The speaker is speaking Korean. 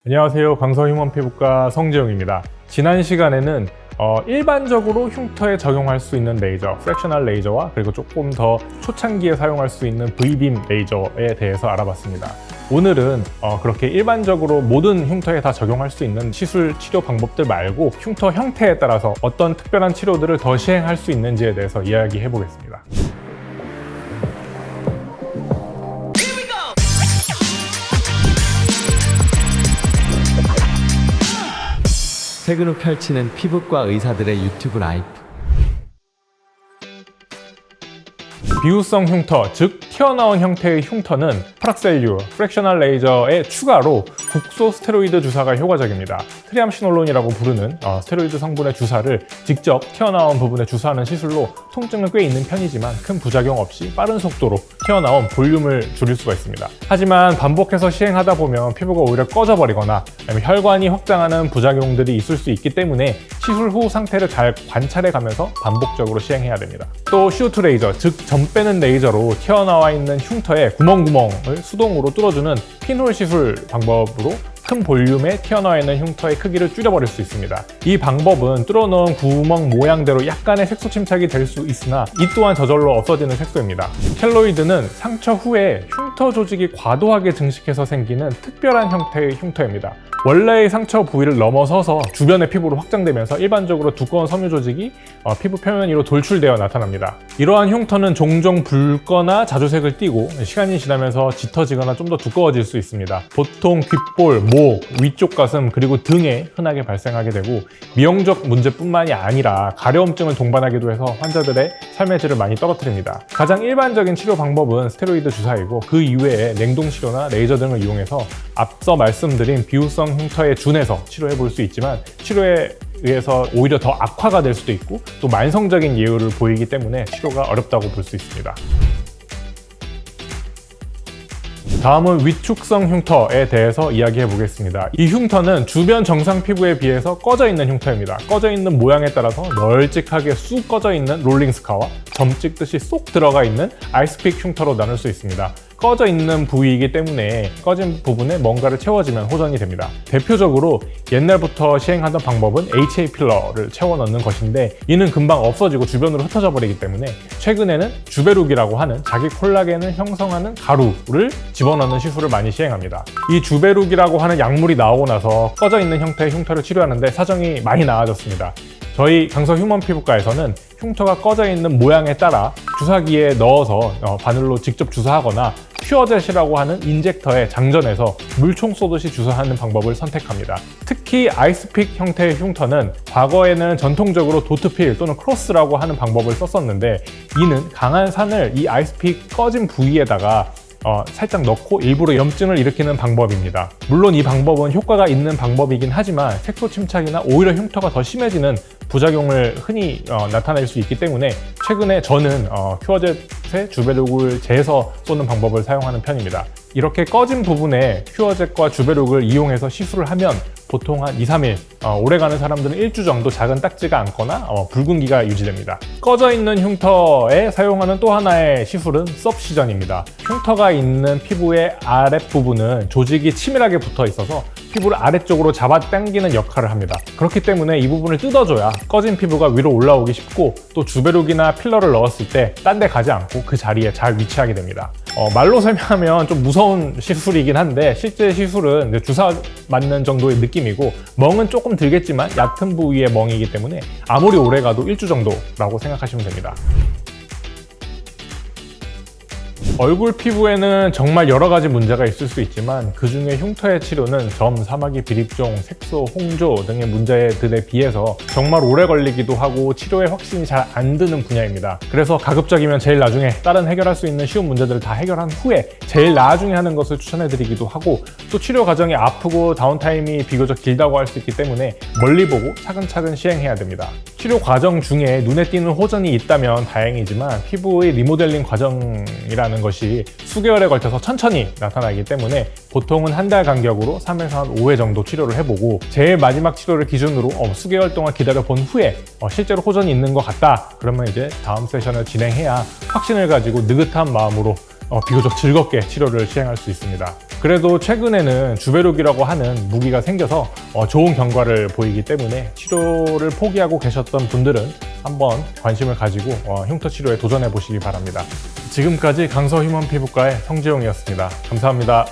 안녕하세요. 광서휴먼피부과 성재용입니다. 지난 시간에는 일반적으로 흉터에 적용할 수 있는 레이저, 프랙셔널 레이저와 그리고 조금 더 초창기에 사용할 수 있는 V빔 레이저에 대해서 알아봤습니다. 오늘은 그렇게 일반적으로 모든 흉터에 다 적용할 수 있는 시술 치료 방법들 말고 흉터 형태에 따라서 어떤 특별한 치료들을 더 시행할 수 있는지에 대해서 이야기해 보겠습니다. 퇴근 후 펼치는 피부과 의사들의 유튜브 라이프. 비유성 흉터, 즉 튀어나온 형태의 흉터는 프락셀류, 프랙셔널 레이저의 추가로 국소 스테로이드 주사가 효과적입니다. 트리암시놀론이라고 부르는 스테로이드 성분의 주사를 직접 튀어나온 부분에 주사하는 시술로 통증은 꽤 있는 편이지만 큰 부작용 없이 빠른 속도로 튀어나온 볼륨을 줄일 수가 있습니다. 하지만 반복해서 시행하다 보면 피부가 오히려 꺼져버리거나 아니면 혈관이 확장하는 부작용들이 있을 수 있기 때문에 시술 후 상태를 잘 관찰해 가면서 반복적으로 시행해야 됩니다. 또 슈트 레이저, 즉 점 빼는 레이저로 튀어나와 있는 흉터의 구멍을 수동으로 뚫어주는 핀홀 시술 방법으로 큰 볼륨에 튀어나와 있는 흉터의 크기를 줄여버릴 수 있습니다. 이 방법은 뚫어놓은 구멍 모양대로 약간의 색소 침착이 될 수 있으나 이 또한 저절로 없어지는 색소입니다. 켈로이드는 상처 후에 흉터 조직이 과도하게 증식해서 생기는 특별한 형태의 흉터입니다. 원래의 상처 부위를 넘어서서 주변의 피부로 확장되면서 일반적으로 두꺼운 섬유 조직이 피부 표면 위로 돌출되어 나타납니다. 이러한 흉터는 종종 붉거나 자주색을 띠고 시간이 지나면서 짙어지거나 좀 더 두꺼워질 수 있습니다. 보통 귓볼, 목, 위쪽 가슴 그리고 등에 흔하게 발생하게 되고 미용적 문제뿐만이 아니라 가려움증을 동반하기도 해서 환자들의 삶의 질을 많이 떨어뜨립니다. 가장 일반적인 치료 방법은 스테로이드 주사이고 그 이외에 냉동치료나 레이저 등을 이용해서 앞서 말씀드린 비유성 흉터에 준해서 치료해 볼 수 있지만 치료에 의해서 오히려 더 악화가 될 수도 있고 또 만성적인 예후를 보이기 때문에 치료가 어렵다고 볼 수 있습니다. 다음은 위축성 흉터에 대해서 이야기해 보겠습니다. 이 흉터는 주변 정상 피부에 비해서 꺼져 있는 흉터입니다. 꺼져 있는 모양에 따라서 널찍하게 쑥 꺼져 있는 롤링 스카와 점 찍듯이 쏙 들어가 있는 아이스픽 흉터로 나눌 수 있습니다. 꺼져 있는 부위이기 때문에 꺼진 부분에 뭔가를 채워주면 호전이 됩니다. 대표적으로 옛날부터 시행하던 방법은 HA 필러를 채워 넣는 것인데 이는 금방 없어지고 주변으로 흩어져 버리기 때문에 최근에는 주베룩이라고 하는 자기 콜라겐을 형성하는 가루를 집어넣는 시술을 많이 시행합니다. 이 주베룩이라고 하는 약물이 나오고 나서 꺼져 있는 형태의 흉터를 치료하는데 사정이 많이 나아졌습니다. 저희 강서휴먼피부과에서는 흉터가 꺼져 있는 모양에 따라 주사기에 넣어서 바늘로 직접 주사하거나 퓨어젯이라고 하는 인젝터에 장전해서 물총 쏘듯이 주사하는 방법을 선택합니다. 특히 아이스픽 형태의 흉터는 과거에는 전통적으로 도트필 또는 크로스라고 하는 방법을 썼었는데 이는 강한 산을 이 아이스픽 꺼진 부위에다가 살짝 넣고 일부러 염증을 일으키는 방법입니다. 물론 이 방법은 효과가 있는 방법이긴 하지만 색소 침착이나 오히려 흉터가 더 심해지는 부작용을 흔히 나타낼 수 있기 때문에 최근에 저는 퓨어젯에 주베룩을 재서 쏘는 방법을 사용하는 편입니다. 이렇게 꺼진 부분에 퓨어젯과 주베룩을 이용해서 시술을 하면 보통 한 2-3일, 오래가는 사람들은 일주 정도 작은 딱지가 않거나 붉은기가 유지됩니다. 꺼져 있는 흉터에 사용하는 또 하나의 시술은 섭시전입니다. 흉터가 있는 피부의 아랫부분은 조직이 치밀하게 붙어 있어서 피부를 아래쪽으로 잡아당기는 역할을 합니다. 그렇기 때문에 이 부분을 뜯어줘야 꺼진 피부가 위로 올라오기 쉽고 또 주베룩이나 필러를 넣었을 때 딴 데 가지 않고 그 자리에 잘 위치하게 됩니다. 말로 설명하면 좀 무서운 시술이긴 한데 실제 시술은 주사 맞는 정도의 느낌이고 멍은 조금 들겠지만 얕은 부위의 멍이기 때문에 아무리 오래 가도 일주 정도라고 생각하시면 됩니다. 얼굴 피부에는 정말 여러 가지 문제가 있을 수 있지만 그 중에 흉터의 치료는 점, 사마귀, 비립종, 색소, 홍조 등의 문제들에 비해서 정말 오래 걸리기도 하고 치료에 확신이 잘 안 드는 분야입니다. 그래서 가급적이면 제일 나중에 다른 해결할 수 있는 쉬운 문제들을 다 해결한 후에 제일 나중에 하는 것을 추천해 드리기도 하고 또 치료 과정이 아프고 다운타임이 비교적 길다고 할 수 있기 때문에 멀리 보고 차근차근 시행해야 됩니다. 치료 과정 중에 눈에 띄는 호전이 있다면 다행이지만 피부의 리모델링 과정이라는 것이 수개월에 걸쳐서 천천히 나타나기 때문에 보통은 한 달 간격으로 3에서 한 5회 정도 치료를 해보고 제일 마지막 치료를 기준으로 수개월 동안 기다려 본 후에 실제로 호전이 있는 것 같다 그러면 이제 다음 세션을 진행해야 확신을 가지고 느긋한 마음으로 비교적 즐겁게 치료를 시행할 수 있습니다. 그래도 최근에는 주베룩이라고 하는 무기가 생겨서 좋은 경과를 보이기 때문에 치료를 포기하고 계셨던 분들은 한번 관심을 가지고 흉터 치료에 도전해 보시기 바랍니다. 지금까지 강서 휴먼 피부과의 성지용이었습니다. 감사합니다.